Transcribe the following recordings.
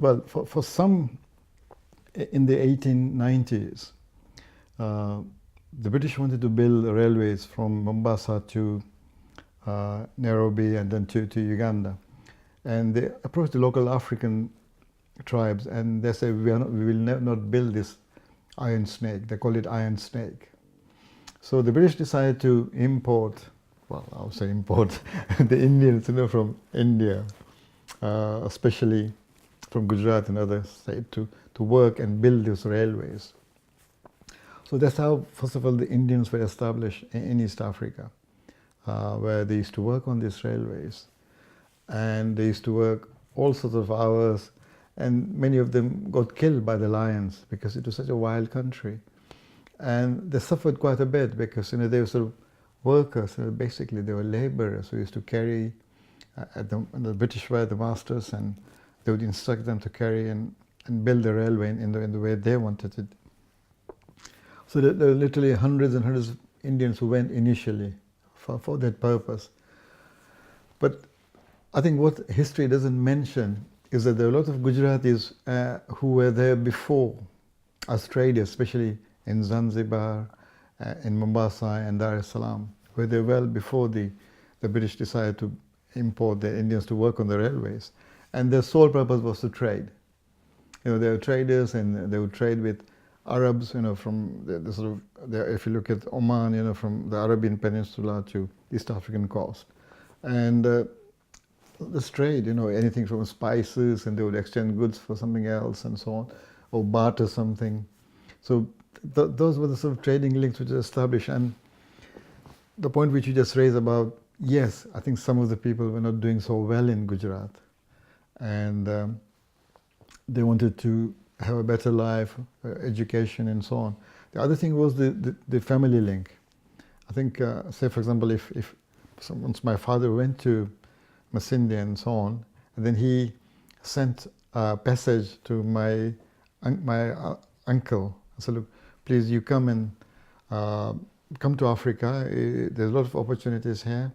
Well, for some, in the 1890s, the British wanted to build railways from Mombasa to Nairobi and then to Uganda. And they approached the local African tribes and they said, we will not build this iron snake. They call it iron snake. So the British decided to import, well, I would say import, the Indians, from India, especially from Gujarat and other states, to work and build these railways. So that's how, first of all, the Indians were established in East Africa, where they used to work on these railways. And they used to work all sorts of hours, and many of them got killed by the lions because it was such a wild country. And they suffered quite a bit because they were sort of workers. Basically, they were laborers who used to carry, the British were the masters, and they would instruct them to carry and build the railway in the way they wanted it. So there were literally hundreds and hundreds of Indians who went initially for that purpose. But I think what history doesn't mention is that there are a lot of Gujaratis who were there before as traders, especially in Zanzibar, in Mombasa and Dare-salaam, where they were well before the British decided to import the Indians to work on the railways. And their sole purpose was to trade. They were traders, and they would trade with Arabs, from the sort of, if you look at Oman, from the Arabian Peninsula to East African coast. And this trade, anything from spices, and they would exchange goods for something else and so on, or barter something. So those were the sort of trading links which were established. And the point which you just raised about, yes, I think some of the people were not doing so well in Gujarat. And they wanted to have a better life, education and so on. The other thing was the family link. I think, say for example, if once my father went to Masindi and so on, and then he sent a passage to my uncle. I said, look, please, you come and come to Africa. There's a lot of opportunities here,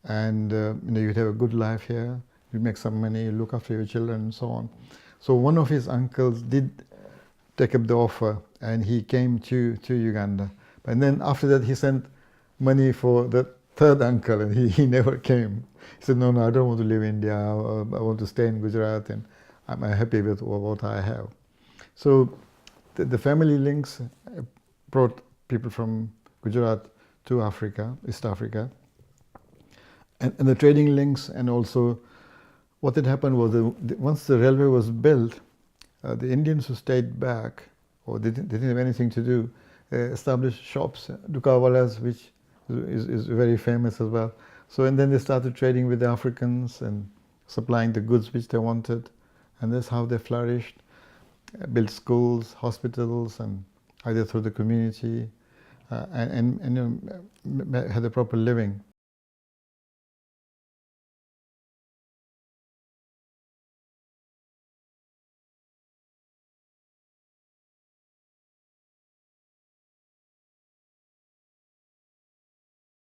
and you'd have a good life here. You make some money, you look after your children and so on. So one of his uncles did take up the offer, and he came to Uganda. And then after that, he sent money for the third uncle, and he never came. He said, no, I don't want to live in India. I want to stay in Gujarat, and I'm happy with what I have. So the family links brought people from Gujarat to Africa, East Africa. And the trading links, and also what had happened was once the railway was built, the Indians who stayed back, or they didn't have anything to do, established shops, dukawalas, which is very famous as well. So, and then they started trading with the Africans and supplying the goods which they wanted. And that's how they flourished, built schools, hospitals, and either through the community, and had a proper living.